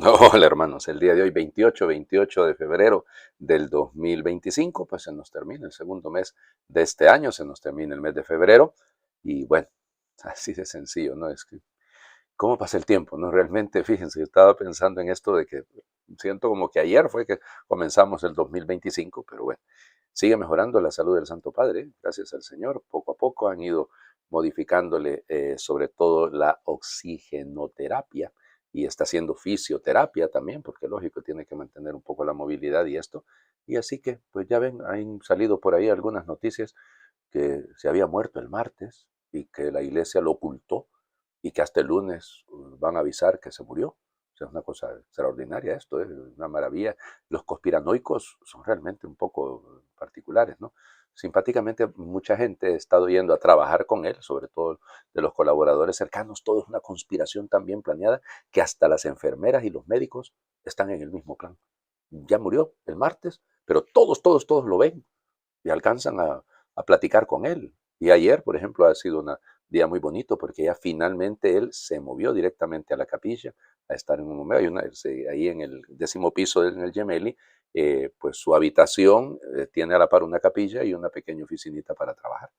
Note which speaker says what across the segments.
Speaker 1: Hola hermanos, el día de hoy 28 de febrero del 2025, pues se nos termina el segundo mes de este año, se nos termina el mes de febrero y bueno, así de sencillo, ¿no? Es que, ¿cómo pasa el tiempo, no? Realmente, fíjense, yo estaba pensando en esto de que siento como que ayer fue que comenzamos el 2025, pero bueno, sigue mejorando la salud del Santo Padre, ¿eh? Gracias al Señor, poco a poco han ido modificándole sobre todo la oxigenoterapia y está haciendo fisioterapia también, porque lógico, tiene que mantener un poco la movilidad y esto. Y así que, pues ya ven, han salido por ahí algunas noticias que se había muerto el martes y que la iglesia lo ocultó y que hasta el lunes van a avisar que se murió. O sea, es una cosa extraordinaria esto, es una maravilla. Los conspiranoicos son realmente un poco particulares, ¿no? Simpáticamente, mucha gente ha estado yendo a trabajar con él, sobre todo de los colaboradores cercanos. Todo es una conspiración tan bien planeada que hasta las enfermeras y los médicos están en el mismo plan. Ya murió el martes, pero todos lo ven y alcanzan a platicar con él. Y ayer, por ejemplo, ha sido un día muy bonito porque ya finalmente él se movió directamente a la capilla a estar en un momento. Ahí en el 10º piso, en el Gemelli, pues su habitación tiene a la par una capilla y una pequeña oficinita para trabajar.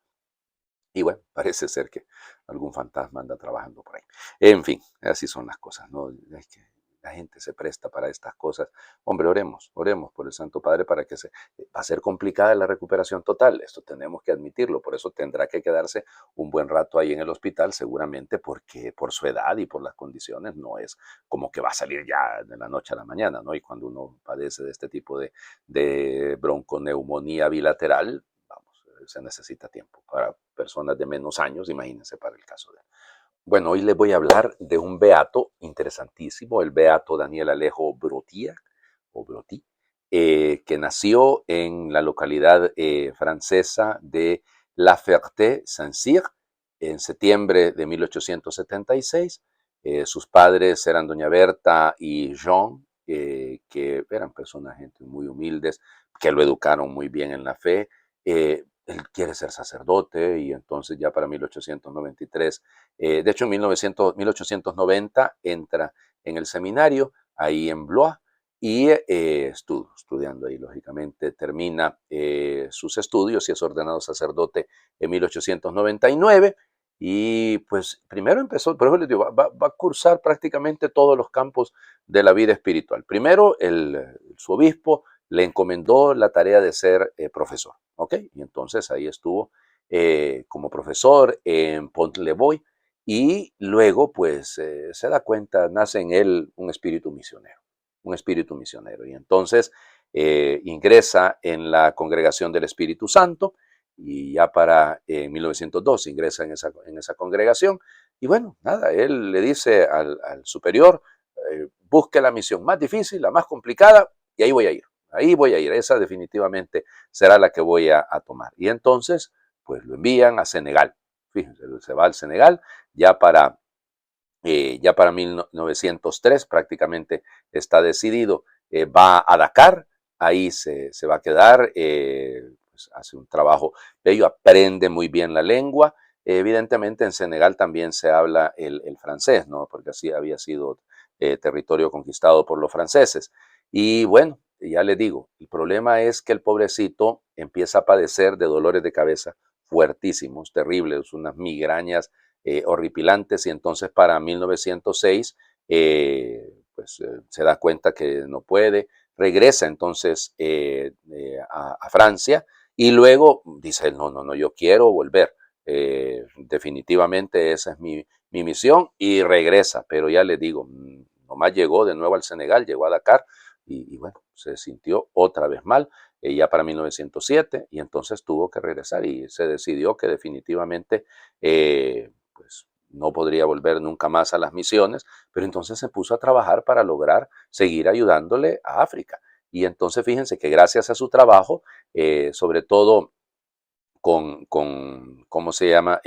Speaker 1: Y bueno, parece ser que algún fantasma anda trabajando por ahí. En fin, así son las cosas, ¿no? Es que la gente se presta para estas cosas. Hombre, oremos por el Santo Padre para que va a ser complicada la recuperación total, esto tenemos que admitirlo, por eso tendrá que quedarse un buen rato ahí en el hospital, seguramente porque por su edad y por las condiciones no es como que va a salir ya de la noche a la mañana, ¿no? Y cuando uno padece de este tipo de bronconeumonía bilateral, se necesita tiempo. Para personas de menos años, imagínense para el caso de él. Bueno, hoy les voy a hablar de un beato interesantísimo, el beato Daniel Alejo Brotía, o Brotí, que nació en la localidad francesa de La Ferté-Saint-Cyr en septiembre de 1876. Sus padres eran doña Berta y Jean, que eran personas gente muy humildes, que lo educaron muy bien en la fe. Él quiere ser sacerdote y entonces ya para 1893, de hecho en 1890 entra en el seminario ahí en Blois y estudiando ahí, lógicamente, termina sus estudios y es ordenado sacerdote en 1899 y pues primero empezó, por eso les digo, va a cursar prácticamente todos los campos de la vida espiritual. Primero, su obispo le encomendó la tarea de ser profesor, ¿ok? Y entonces ahí estuvo como profesor en Pont-Levoy y luego pues se da cuenta, nace en él un espíritu misionero. Y entonces ingresa en la Congregación del Espíritu Santo y ya para 1902 ingresa en esa congregación. Y bueno, nada, él le dice al superior, busque la misión más difícil, la más complicada, y ahí voy a ir. Ahí voy a ir, esa definitivamente será la que voy a tomar. Y entonces, pues lo envían a Senegal. Fíjense, se va al Senegal ya para 1903 prácticamente está decidido. Va a Dakar, ahí se va a quedar, pues hace un trabajo bello, aprende muy bien la lengua. Evidentemente en Senegal también se habla el francés, ¿no? Porque así había sido territorio conquistado por los franceses. Y bueno, ya le digo, el problema es que el pobrecito empieza a padecer de dolores de cabeza fuertísimos, terribles, unas migrañas horripilantes y entonces para 1906 se da cuenta que no puede, regresa entonces a Francia y luego dice, no, yo quiero volver, definitivamente esa es mi misión y regresa, pero ya le digo, nomás llegó de nuevo al Senegal, llegó a Dakar y bueno, se sintió otra vez mal ya para 1907 y entonces tuvo que regresar y se decidió que definitivamente pues no podría volver nunca más a las misiones, pero entonces se puso a trabajar para lograr seguir ayudándole a África. Y entonces fíjense que gracias a su trabajo, sobre todo ¿cómo se llama?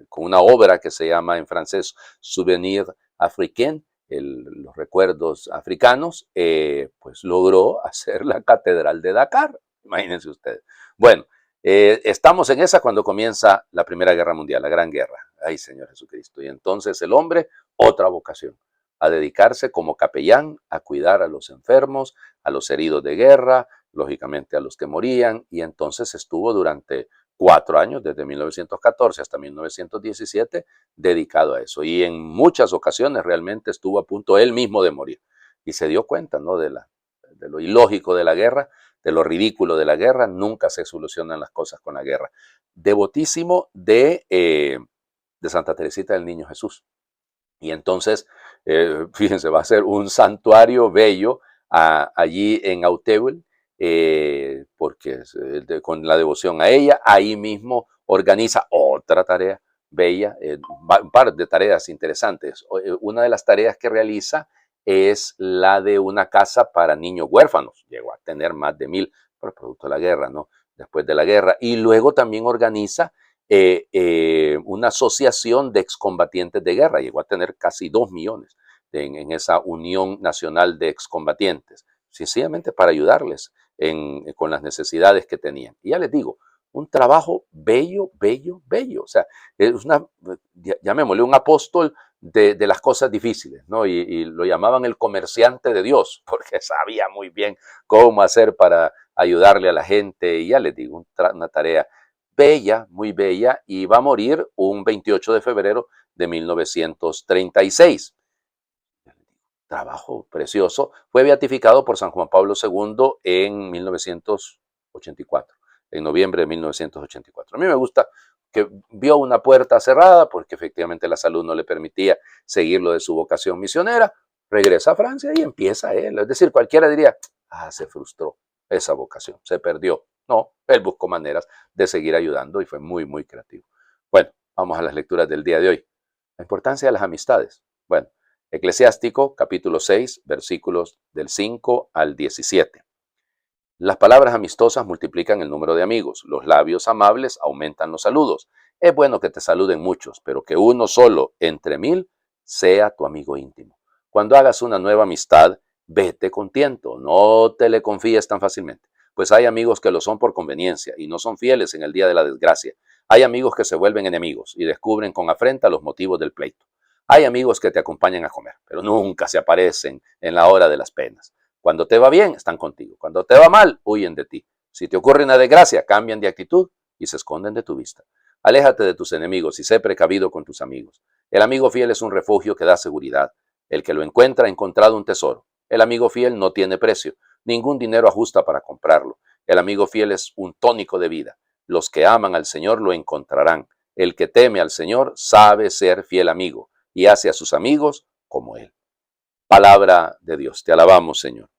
Speaker 1: Con una obra que se llama en francés Souvenir Africain, los recuerdos africanos, pues logró hacer la Catedral de Dakar. Imagínense ustedes. Bueno, estamos en esa cuando comienza la Primera Guerra Mundial, la Gran Guerra. Ay, Señor Jesucristo. Y entonces el hombre, otra vocación. a dedicarse como capellán a cuidar a los enfermos, a los heridos de guerra, lógicamente a los que morían, y entonces estuvo durante 4 años, desde 1914 hasta 1917, dedicado a eso. Y en muchas ocasiones realmente estuvo a punto él mismo de morir. Y se dio cuenta, ¿no?, de lo ilógico de la guerra, de lo ridículo de la guerra. Nunca se solucionan las cosas con la guerra. Devotísimo de Santa Teresita del Niño Jesús. Y entonces, fíjense, va a ser un santuario bello allí en Auteul, porque con la devoción a ella, ahí mismo organiza otra tarea bella, un par de tareas interesantes. Una de las tareas que realiza es la de una casa para niños huérfanos. Llegó a tener más de 1000 por producto de la guerra, ¿no? Después de la guerra. Y luego también organiza una asociación de excombatientes de guerra. Llegó a tener casi 2 millones en esa Unión Nacional de Excombatientes, sencillamente para ayudarles con las necesidades que tenían. Y ya les digo, un trabajo bello, bello, bello. O sea, es llamémosle un apóstol de las cosas difíciles, ¿no? Y lo llamaban el comerciante de Dios, porque sabía muy bien cómo hacer para ayudarle a la gente. Y ya les digo, una tarea bella, muy bella, y va a morir un 28 de febrero de 1936. Trabajo precioso. Fue beatificado por San Juan Pablo II en 1984, en noviembre de 1984. A mí me gusta que vio una puerta cerrada porque efectivamente la salud no le permitía seguir lo de su vocación misionera, regresa a Francia y empieza él. Es decir, cualquiera diría, se frustró esa vocación, se perdió. No, él buscó maneras de seguir ayudando y fue muy, muy creativo. Bueno, vamos a las lecturas del día de hoy. La importancia de las amistades. Bueno, Eclesiástico, capítulo 6, versículos del 5 al 17. Las palabras amistosas multiplican el número de amigos, los labios amables aumentan los saludos. Es bueno que te saluden muchos, pero que uno solo entre 1000 sea tu amigo íntimo. Cuando hagas una nueva amistad, vete con tiento, no te le confíes tan fácilmente, pues hay amigos que lo son por conveniencia y no son fieles en el día de la desgracia. Hay amigos que se vuelven enemigos y descubren con afrenta los motivos del pleito. Hay amigos que te acompañan a comer, pero nunca se aparecen en la hora de las penas. Cuando te va bien, están contigo. Cuando te va mal, huyen de ti. Si te ocurre una desgracia, cambian de actitud y se esconden de tu vista. Aléjate de tus enemigos y sé precavido con tus amigos. El amigo fiel es un refugio que da seguridad. El que lo encuentra ha encontrado un tesoro. El amigo fiel no tiene precio. Ningún dinero ajusta para comprarlo. El amigo fiel es un tónico de vida. Los que aman al Señor lo encontrarán. El que teme al Señor sabe ser fiel amigo y hace a sus amigos como Él. Palabra de Dios. Te alabamos, Señor.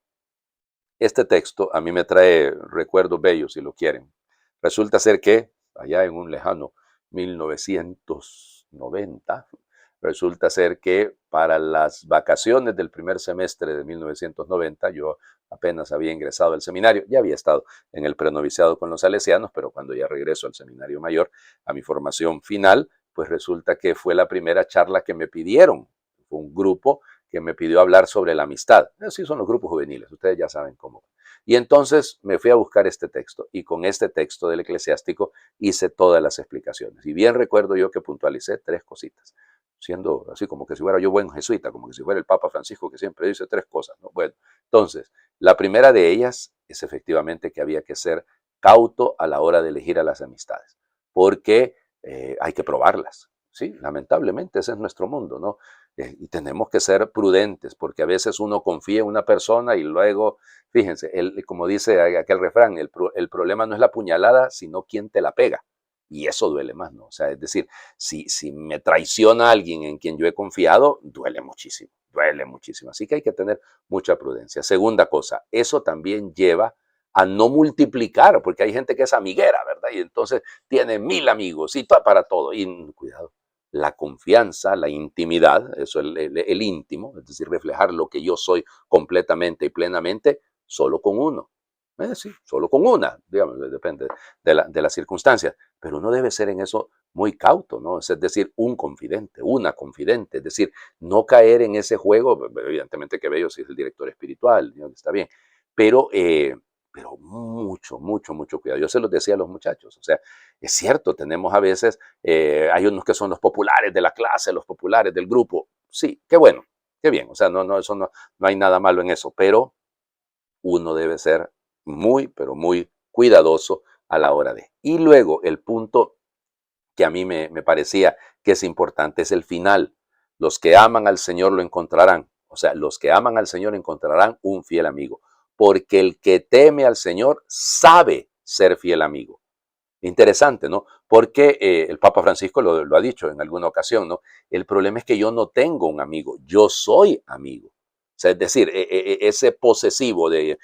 Speaker 1: Este texto a mí me trae recuerdos bellos, si lo quieren. Resulta ser que allá en un lejano 1990, resulta ser que para las vacaciones del primer semestre de 1990, yo apenas había ingresado al seminario, ya había estado en el prenoviciado con los salesianos, pero cuando ya regreso al seminario mayor, a mi formación final, pues resulta que fue la primera charla que me pidieron. Fue un grupo que me pidió hablar sobre la amistad. Así son los grupos juveniles, ustedes ya saben cómo. Y entonces me fui a buscar este texto y con este texto del Eclesiástico hice todas las explicaciones. Y bien recuerdo yo que puntualicé 3 cositas, siendo así como que si fuera yo buen jesuita, como que si fuera el Papa Francisco que siempre dice 3 cosas, ¿no? Bueno, entonces, la primera de ellas es efectivamente que había que ser cauto a la hora de elegir a las amistades, porque hay que probarlas. Sí, lamentablemente ese es nuestro mundo, ¿no? Y tenemos que ser prudentes porque a veces uno confía en una persona y luego, fíjense, como dice aquel refrán, el problema no es la puñalada, sino quién te la pega. Y eso duele más, ¿no? O sea, es decir, si me traiciona alguien en quien yo he confiado, duele muchísimo, duele muchísimo. Así que hay que tener mucha prudencia. Segunda cosa, eso también lleva a no multiplicar, porque hay gente que es amiguera, ¿verdad? Y entonces tiene 1000 amigos y todo para todo. Y cuidado, la confianza, la intimidad, eso el íntimo, es decir, reflejar lo que yo soy completamente y plenamente, solo con uno. Sí, solo con una, digamos, depende de las circunstancias, pero uno debe ser en eso muy cauto, ¿no? Es decir, un confidente, una confidente, es decir, no caer en ese juego, evidentemente que veo si es el director espiritual, ¿no? Está bien, pero mucho, mucho, mucho cuidado. Yo se los decía a los muchachos, o sea, es cierto, tenemos a veces, hay unos que son los populares de la clase, los populares del grupo, sí, qué bueno, Qué bien, o sea, eso no hay nada malo en eso, pero uno debe ser muy, pero muy cuidadoso a la hora de. Y luego el punto que a mí me parecía que es importante es el final. Los que aman al Señor lo encontrarán. O sea, los que aman al Señor encontrarán un fiel amigo. Porque el que teme al Señor sabe ser fiel amigo. Interesante, ¿no? Porque el Papa Francisco lo ha dicho en alguna ocasión, ¿no? El problema es que yo no tengo un amigo, yo soy amigo. O sea, es decir, ese posesivo de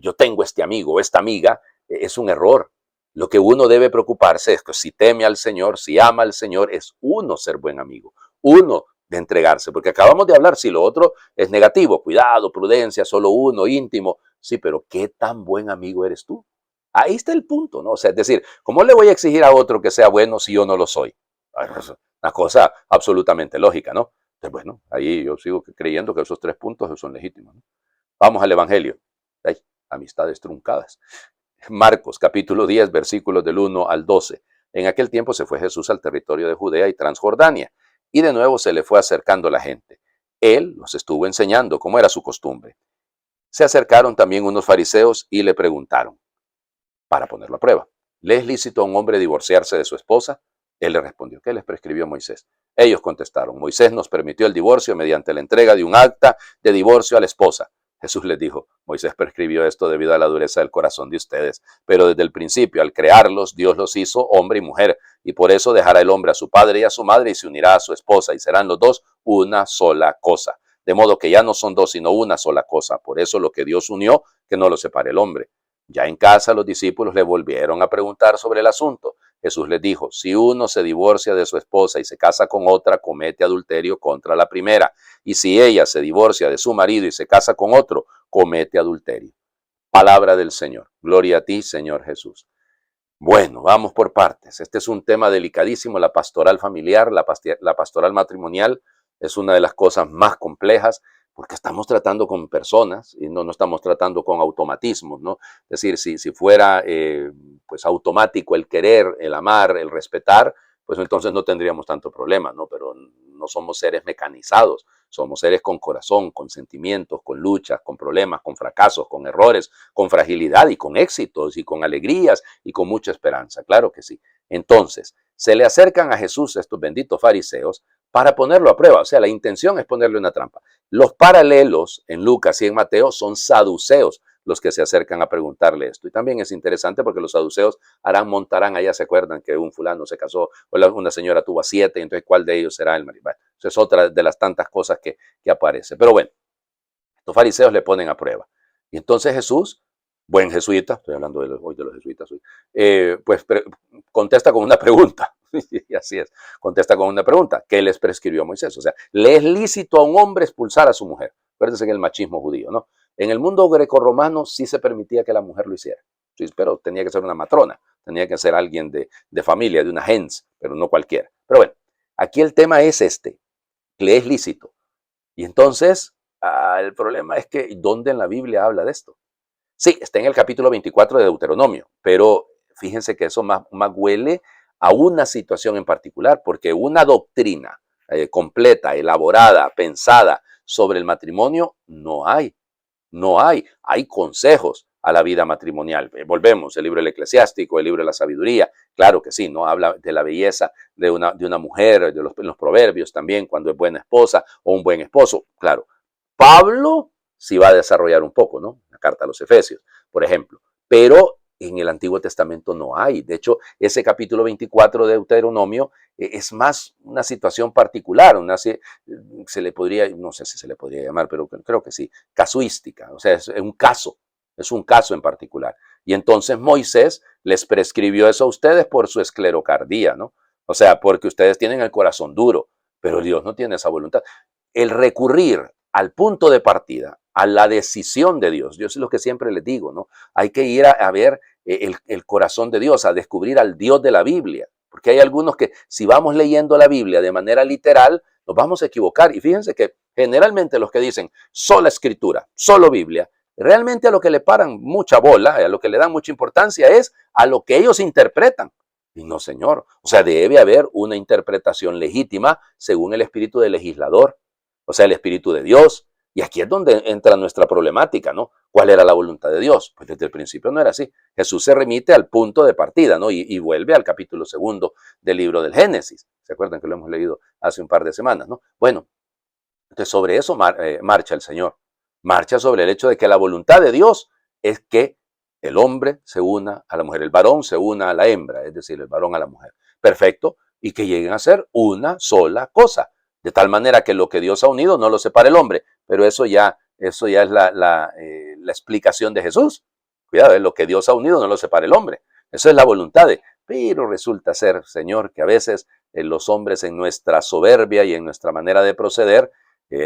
Speaker 1: yo tengo este amigo, esta amiga, es un error. Lo que uno debe preocuparse es que si teme al Señor, si ama al Señor, es uno ser buen amigo, uno de entregarse, porque acabamos de hablar, si lo otro es negativo, cuidado, prudencia, solo uno, íntimo, sí, pero ¿qué tan buen amigo eres tú? Ahí está el punto, ¿no? O sea, es decir, ¿cómo le voy a exigir a otro que sea bueno si yo no lo soy? Es una cosa absolutamente lógica, ¿no? Entonces, bueno, ahí yo sigo creyendo que esos 3 puntos son legítimos, ¿no? Vamos al Evangelio. Ay, amistades truncadas. Marcos, capítulo 10, versículos del 1 al 12. En aquel tiempo se fue Jesús al territorio de Judea y Transjordania, y de nuevo se le fue acercando la gente. Él los estuvo enseñando, como era su costumbre. Se acercaron también unos fariseos y le preguntaron, para ponerlo a prueba. ¿Le es lícito a un hombre divorciarse de su esposa? Él le respondió, ¿qué les prescribió Moisés? Ellos contestaron, Moisés nos permitió el divorcio mediante la entrega de un acta de divorcio a la esposa. Jesús les dijo, Moisés prescribió esto debido a la dureza del corazón de ustedes, pero desde el principio, al crearlos, Dios los hizo hombre y mujer, y por eso dejará el hombre a su padre y a su madre y se unirá a su esposa, y serán los dos una sola cosa. De modo que ya no son dos, sino una sola cosa. Por eso lo que Dios unió, que no lo separe el hombre. Ya en casa los discípulos le volvieron a preguntar sobre el asunto. Jesús les dijo, si uno se divorcia de su esposa y se casa con otra, comete adulterio contra la primera. Y si ella se divorcia de su marido y se casa con otro, comete adulterio. Palabra del Señor. Gloria a ti, Señor Jesús. Bueno, vamos por partes. Este es un tema delicadísimo, la pastoral familiar, la pastoral matrimonial. Es una de las cosas más complejas porque estamos tratando con personas y no estamos tratando con automatismos, ¿no? Es decir, si fuera pues automático el querer, el amar, el respetar, pues entonces no tendríamos tanto problema, ¿no? Pero no somos seres mecanizados, somos seres con corazón, con sentimientos, con luchas, con problemas, con fracasos, con errores, con fragilidad y con éxitos y con alegrías y con mucha esperanza, claro que sí. Entonces, se le acercan a Jesús estos benditos fariseos para ponerlo a prueba, o sea, la intención es ponerle una trampa. Los paralelos en Lucas y en Mateo son saduceos los que se acercan a preguntarle esto. Y también es interesante porque los saduceos montarán, allá se acuerdan que un fulano se casó, o una señora tuvo a 7, entonces ¿cuál de ellos será el marido? Bueno, eso es otra de las tantas cosas que aparece. Pero bueno, los fariseos le ponen a prueba. Y entonces Jesús, buen jesuita, estoy hablando hoy de los jesuitas, pues contesta con una pregunta. Y así es, contesta con una pregunta. ¿Qué les prescribió Moisés? O sea, ¿le es lícito a un hombre expulsar a su mujer? Acuérdense en el machismo judío, ¿no? En el mundo grecorromano sí se permitía que la mujer lo hiciera. Sí, pero tenía que ser una matrona, tenía que ser alguien de familia, de una gens, pero no cualquiera. Pero bueno, aquí el tema es este, ¿le es lícito? Y entonces, el problema es que, ¿dónde en la Biblia habla de esto? Sí, está en el capítulo 24 de Deuteronomio, pero fíjense que eso más huele a una situación en particular, porque una doctrina completa, elaborada, pensada sobre el matrimonio, no hay. No hay. Hay consejos a la vida matrimonial. Volvemos, el libro del Eclesiástico, el libro de la Sabiduría, claro que sí, ¿no? Habla de la belleza de una mujer, los proverbios también, cuando es buena esposa o un buen esposo, claro. Pablo sí va a desarrollar un poco, ¿no? La carta a los Efesios, por ejemplo. Pero en el Antiguo Testamento no hay. De hecho, ese capítulo 24 de Deuteronomio es más una situación particular, se le podría, no sé si se le podría llamar, pero creo que sí, casuística. O sea, es un caso en particular. Y entonces Moisés les prescribió eso a ustedes por su esclerocardía, ¿no? O sea, porque ustedes tienen el corazón duro, pero Dios no tiene esa voluntad. El recurrir al punto de partida, a la decisión de Dios. Yo es lo que siempre les digo, ¿no? Hay que ir a ver el corazón de Dios, a descubrir al Dios de la Biblia. Porque hay algunos que si vamos leyendo la Biblia de manera literal, nos vamos a equivocar. Y fíjense que generalmente los que dicen sola escritura, solo Biblia, realmente a lo que le paran mucha bola, a lo que le dan mucha importancia es a lo que ellos interpretan. Y no, señor. O sea, debe haber una interpretación legítima según el espíritu del legislador. o sea, el Espíritu de Dios. Y aquí es donde entra nuestra problemática, ¿no? ¿Cuál era la voluntad de Dios? Pues desde el principio no era así. Jesús se remite al punto de partida, ¿no? Y vuelve al capítulo 2 del libro del Génesis. ¿Se acuerdan que lo hemos leído hace un par de semanas, ¿no? Bueno, entonces sobre eso marcha el Señor. Marcha sobre el hecho de que la voluntad de Dios es que el hombre se una a la mujer, el varón se una a la hembra, es decir, el varón a la mujer. Perfecto. Y que lleguen a ser una sola cosa. De tal manera que lo que Dios ha unido no lo separa el hombre. Pero eso ya es la explicación de Jesús. Cuidado, lo que Dios ha unido no lo separa el hombre. Eso es la voluntad de. Pero resulta ser, Señor, que a veces los hombres en nuestra soberbia y en nuestra manera de proceder,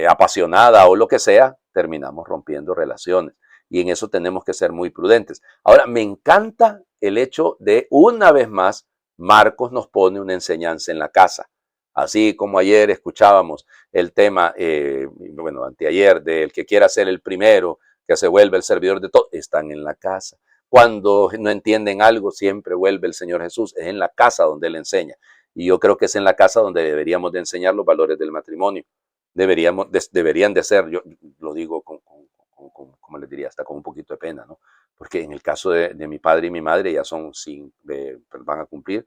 Speaker 1: apasionada o lo que sea, terminamos rompiendo relaciones. Y en eso tenemos que ser muy prudentes. Ahora, me encanta el hecho de, una vez más, Marcos nos pone una enseñanza en la casa. Así como ayer escuchábamos el tema, bueno, anteayer, del que quiera ser el primero, que se vuelve el servidor de todo, están en la casa. Cuando no entienden algo, siempre vuelve el Señor Jesús. Es en la casa donde Él enseña. Y yo creo que es en la casa donde deberíamos de enseñar los valores del matrimonio. Deberían de ser, yo lo digo como les diría, hasta con un poquito de pena, ¿no? Porque en el caso de mi padre y mi madre, ya van a cumplir,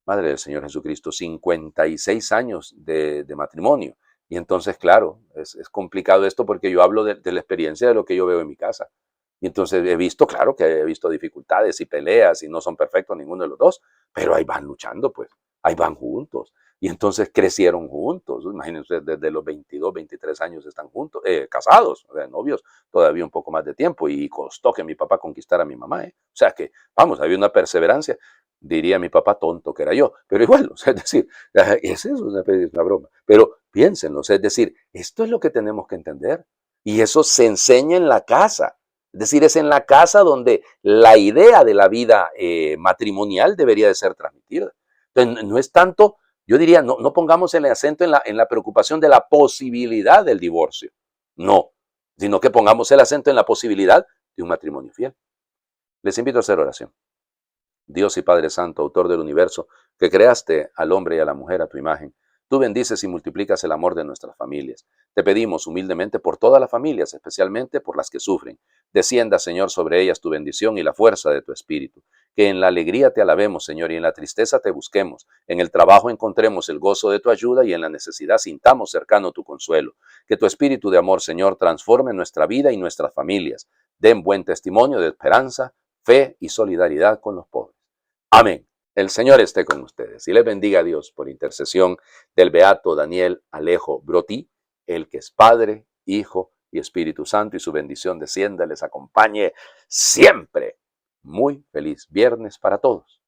Speaker 1: Madre del Señor Jesucristo, 56 años de matrimonio. Y entonces, claro, es complicado esto porque yo hablo de la experiencia de lo que yo veo en mi casa. Y entonces he visto, claro que he visto dificultades y peleas y no son perfectos ninguno de los dos, pero ahí van luchando, pues, ahí van juntos. Y entonces crecieron juntos. Imagínense, desde los 22, 23 años están juntos, casados, o sea, novios, todavía un poco más de tiempo. Y costó que mi papá conquistara a mi mamá. O sea que, vamos, había una perseverancia. Diría mi papá tonto que era yo, pero igual, o sea, es decir, es una broma. Pero piénsenlo, o sea, es decir, esto es lo que tenemos que entender. Y eso se enseña en la casa. Es decir, es en la casa donde la idea de la vida matrimonial debería de ser transmitida. Entonces, no es tanto, yo diría, no pongamos el acento en la preocupación de la posibilidad del divorcio. No, sino que pongamos el acento en la posibilidad de un matrimonio fiel. Les invito a hacer oración. Dios y Padre Santo, autor del universo, que creaste al hombre y a la mujer a tu imagen, tú bendices y multiplicas el amor de nuestras familias. Te pedimos humildemente por todas las familias, especialmente por las que sufren. Descienda, Señor, sobre ellas tu bendición y la fuerza de tu espíritu. Que en la alegría te alabemos, Señor, y en la tristeza te busquemos. En el trabajo encontremos el gozo de tu ayuda y en la necesidad sintamos cercano tu consuelo. Que tu espíritu de amor, Señor, transforme nuestra vida y nuestras familias. Den buen testimonio de esperanza, fe y solidaridad con los pobres. Amén. El Señor esté con ustedes y les bendiga a Dios por intercesión del beato Daniel Alejo Brotí, el que es Padre, Hijo y Espíritu Santo, y su bendición descienda, les acompañe siempre. Muy feliz viernes para todos.